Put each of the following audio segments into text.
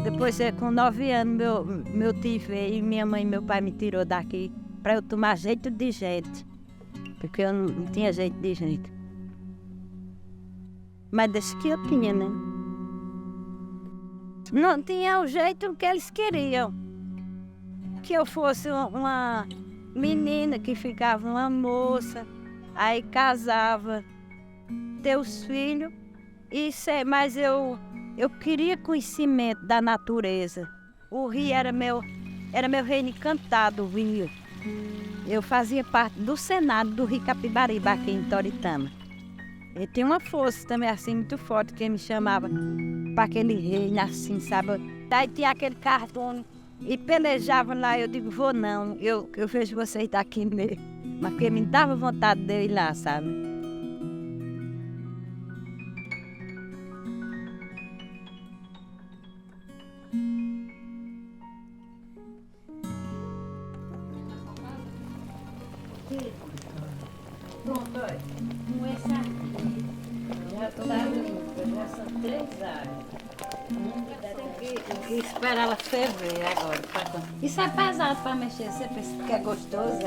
Depois, com 9 anos, meu tio veio e minha mãe e meu pai me tirou daqui para eu tomar jeito de gente. Porque eu não tinha jeito de gente. Mas disse que eu tinha, né? Não tinha o jeito que eles queriam. Que eu fosse uma menina que ficava uma moça, aí casava, ter os filhos, mas eu queria conhecimento da natureza. O rio era meu reino encantado, o rio. Eu fazia parte do Senado do Rio Capibaribe, aqui em Toritama. E tinha uma força também assim muito forte que me chamava para aquele reino assim, sabe? Daí tinha aquele cartão e pelejava lá, eu digo, vou não, eu vejo vocês daqui mesmo. Mas porque me dava vontade de eu ir lá, sabe? Pronto, olha, com esse aqui, já está limpa, já são 3 áreas. Tem que esperar ela ferver agora. Isso é pesado para mexer, você pensa que é gostoso?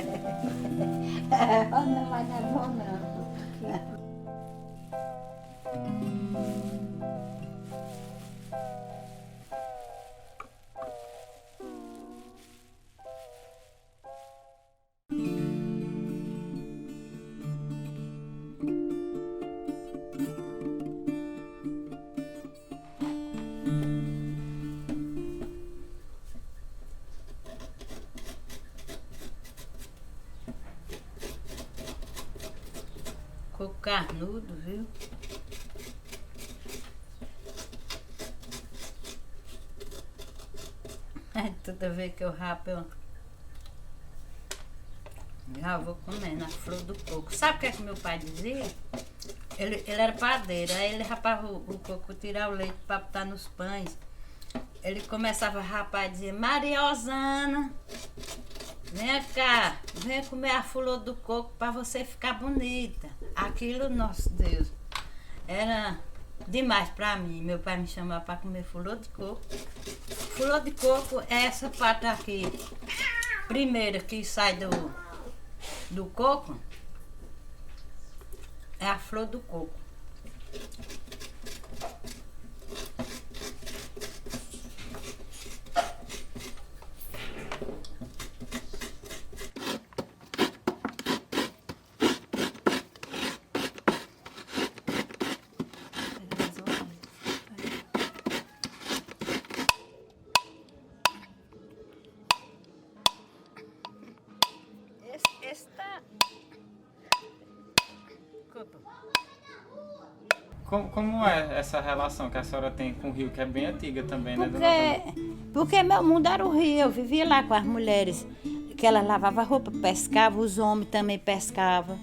Não, mas não é bom não. Coco carnudo, viu? Toda vez que eu rapo, eu já vou comendo a flor do coco. Sabe o que é que meu pai dizia? Ele era padeiro, aí ele rapava o coco, tirava o leite para botar nos pães. Ele começava a rapar e dizia, Maria Osana, vem cá, vem comer a flor do coco para você ficar bonita. Aquilo, nosso Deus, era demais para mim. Meu pai me chamava para comer flor de coco. Flor de coco é essa parte aqui, primeira que sai do coco, é a flor do coco. Como é essa relação que a senhora tem com o rio, que é bem antiga também, né, dona Vânia? Porque meu mundo era o rio, eu vivia lá com as mulheres, que elas lavavam roupa, pescavam, os homens também pescavam.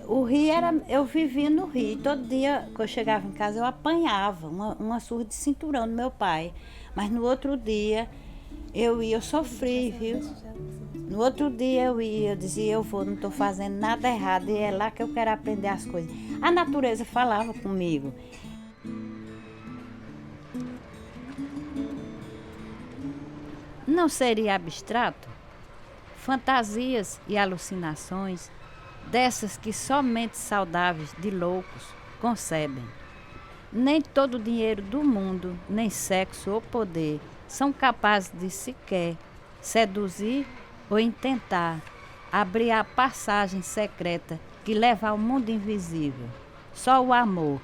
O rio era, eu vivia no rio, todo dia que eu chegava em casa eu apanhava uma surra de cinturão do meu pai, mas no outro dia eu sofri, viu? No outro dia eu dizia, eu vou, não estou fazendo nada errado, e é lá que eu quero aprender as coisas. A natureza falava comigo. Não seria abstrato? Fantasias e alucinações, dessas que somente saudáveis de loucos concebem. Nem todo o dinheiro do mundo, nem sexo ou poder são capazes de sequer seduzir ou intentar abrir a passagem secreta que leva ao mundo invisível. Só o amor,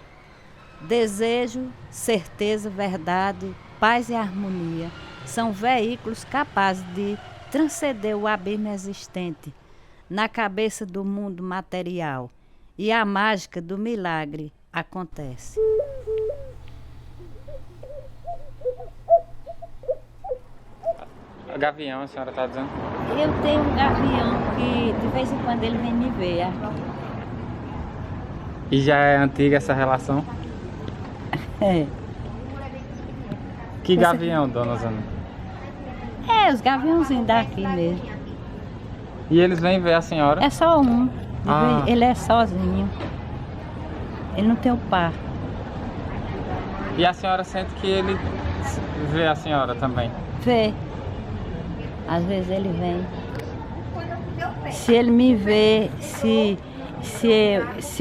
desejo, certeza, verdade, paz e harmonia são veículos capazes de transcender o abismo existente na cabeça do mundo material e a mágica do milagre acontece. Gavião, a senhora está dizendo? Eu tenho um gavião que de vez em quando ele vem me ver. E já é antiga essa relação? É. Que gavião, dona Zana? Os gaviãozinhos daqui mesmo. E eles vêm ver a senhora? É só um. Ah. Ele é sozinho. Ele não tem o par. E a senhora sente que ele vê a senhora também? Vê. Às vezes ele vem. Se ele me vê, se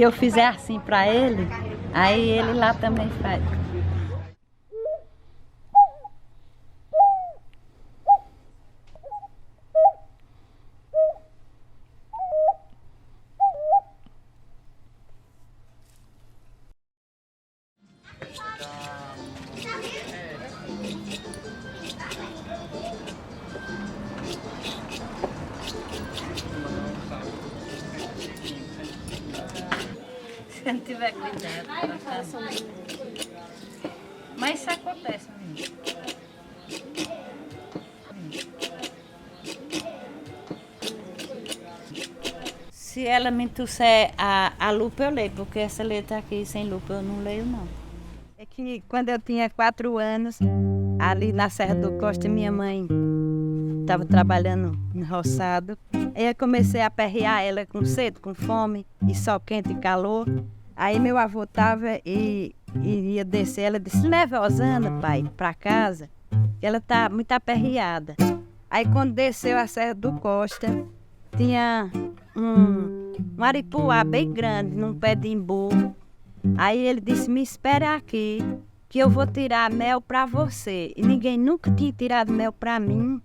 eu fizer assim pra ele, aí ele lá também faz. Se não tiver cuidado, ela tá... Mas isso acontece, menino. Se ela me trouxer a lupa, eu leio, porque essa letra aqui sem lupa eu não leio, não. É que quando eu tinha 4 anos, ali na Serra do Costa, minha mãe estava trabalhando no roçado. Aí eu comecei a aperrear ela com sede, com fome, e sol quente e calor. Aí meu avô estava e ia descer. Ela disse, leva a Osana, pai, para casa, que ela está muito aperreada. Aí quando desceu a Serra do Costa, tinha um aripuá bem grande, num pé de imbu. Aí ele disse, me espere aqui, que eu vou tirar mel para você. E ninguém nunca tinha tirado mel para mim.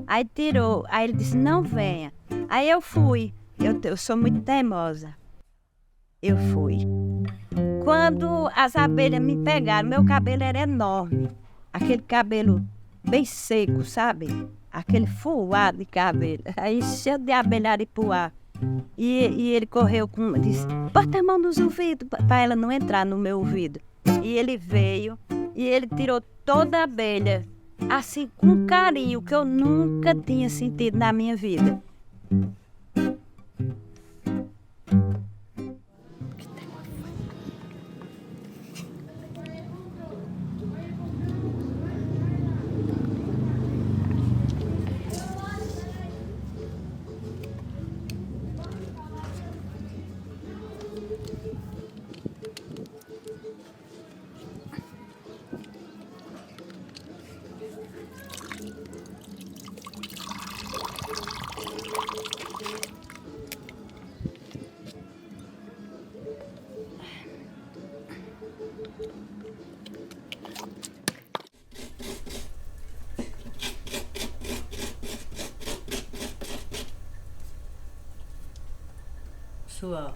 Aí tirou, aí ele disse, não venha. Aí eu fui, eu sou muito teimosa. Eu fui. Quando as abelhas me pegaram, meu cabelo era enorme. Aquele cabelo bem seco, sabe? Aquele fuado de cabelo. Aí cheio de abelha aripuá. E ele correu disse, bota a mão nos ouvidos, para ela não entrar no meu ouvido. E ele veio e ele tirou toda a abelha, assim, com carinho que eu nunca tinha sentido na minha vida. Suor.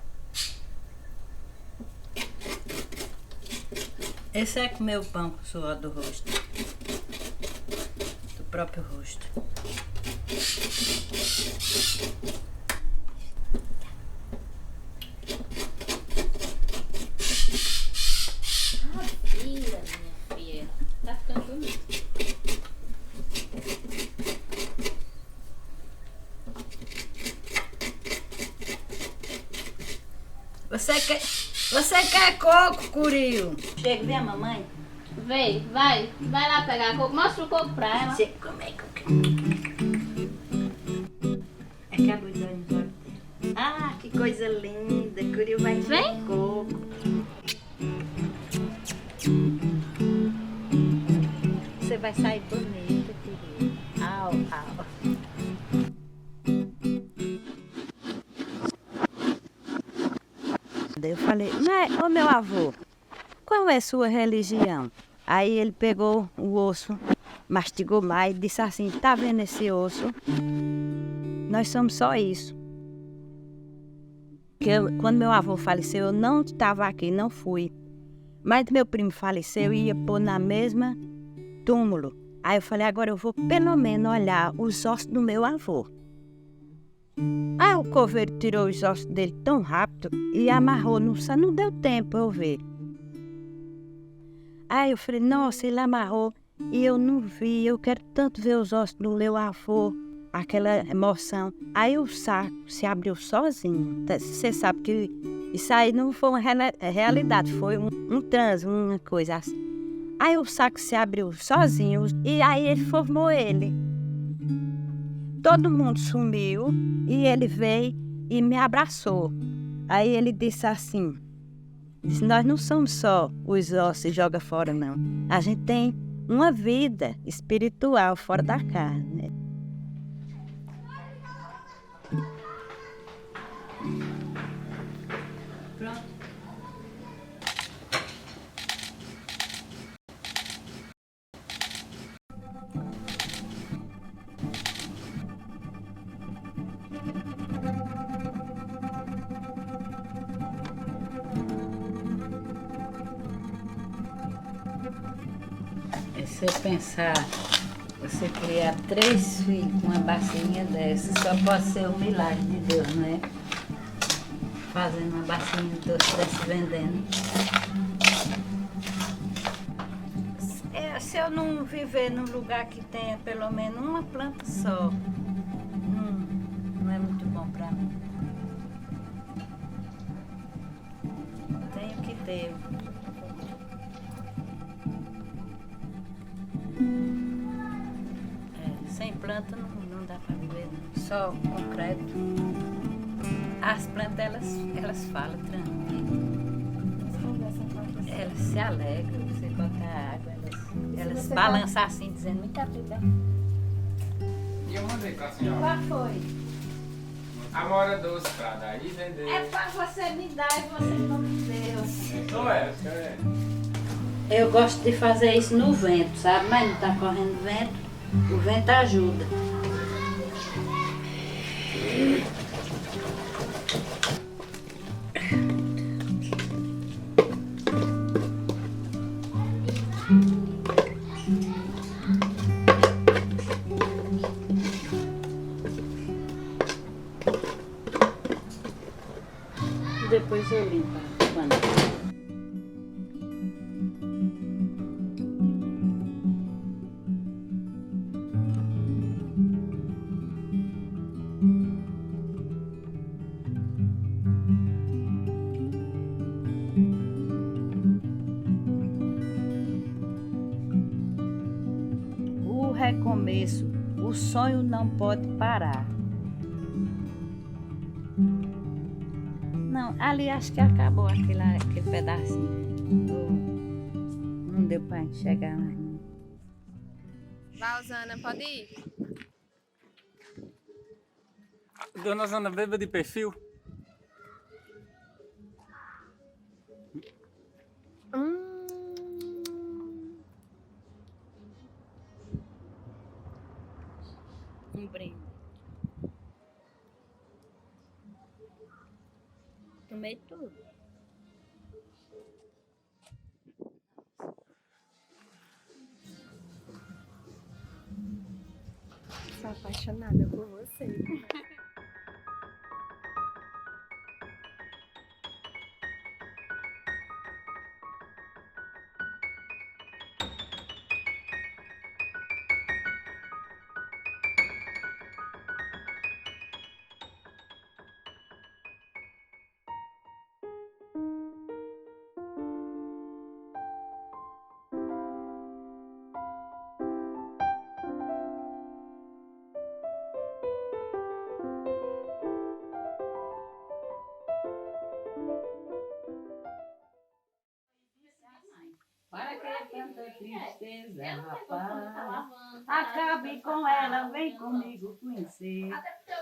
Esse é comer o pão com suor do rosto. Do próprio rosto. Minha filha. Tá ficando bonito. Você quer coco, Curio? Chega, vem a mamãe. Vem, vai lá pegar coco. Mostra o coco pra ela. Você come coco. É que a luz dá nos olhos. Ah, que coisa linda. Curio vai Vem. coco. Você vai sair bonita, Curio. Au, au. Eu falei, ô meu avô, qual é a sua religião? Aí ele pegou o osso, mastigou mais e disse assim, tá vendo esse osso? Nós somos só isso. Quando meu avô faleceu, eu não estava aqui, não fui. Mas meu primo faleceu e ia pôr na mesma túmulo. Aí eu falei, agora eu vou pelo menos olhar os ossos do meu avô. Aí o coveiro tirou os ossos dele tão rápido e amarrou no sal. Não deu tempo eu ver. Aí eu falei, nossa, ele amarrou e eu não vi. Eu quero tanto ver os ossos do meu avô, aquela emoção. Aí o saco se abriu sozinho. Você sabe que isso aí não foi uma realidade, foi um transe, uma coisa assim. Aí o saco se abriu sozinho e aí ele formou ele. Todo mundo sumiu e ele veio e me abraçou. Aí ele disse assim, nós não somos só os ossos e joga fora, não. A gente tem uma vida espiritual fora da carne. Pronto. Se você pensar, você criar 3 filhos com uma bacinha dessa, só pode ser um milagre de Deus, não é? Fazendo uma bacinha dessa vendendo. Se eu não viver num lugar que tenha pelo menos uma planta só, não é muito bom para mim. Tenho que ter. Sem planta não dá para viver, não. Só concreto. As plantas, elas falam tranquilo. Elas se alegram, você botar água, elas balançam assim, dizendo muito obrigada. E eu mandei pra senhora. Qual foi? Amora doce pra dar e vender. É para você me dar e você não me deu. Então é. Eu gosto de fazer isso no vento, sabe? Mas não está correndo vento, o vento ajuda. Depois eu limpo a panela. O recomeço, o sonho não pode parar. Não, ali acho que acabou aquele pedacinho. Não deu para chegar mais. Valzana, pode ir? Dona Zana, beba de perfil? Um brinde. Tomei tudo. Sou apaixonada por você. Para que tanta tristeza, rapaz? Acabe com ela, vem comigo conhecer.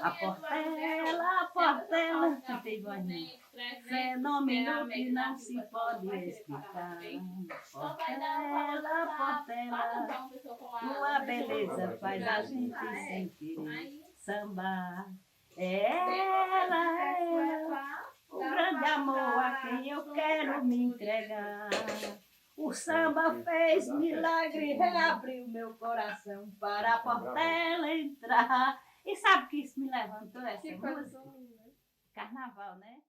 A Portela, que tem voz não. Fenômeno que não se pode explicar. Portela, tua beleza faz a gente sem querer sambar. Ela, o grande amor a quem eu quero me entregar. O samba fez milagre, reabriu meu coração para a Portela entrar. E sabe que isso me levantou essa Que música? coisa linda. Carnaval, né?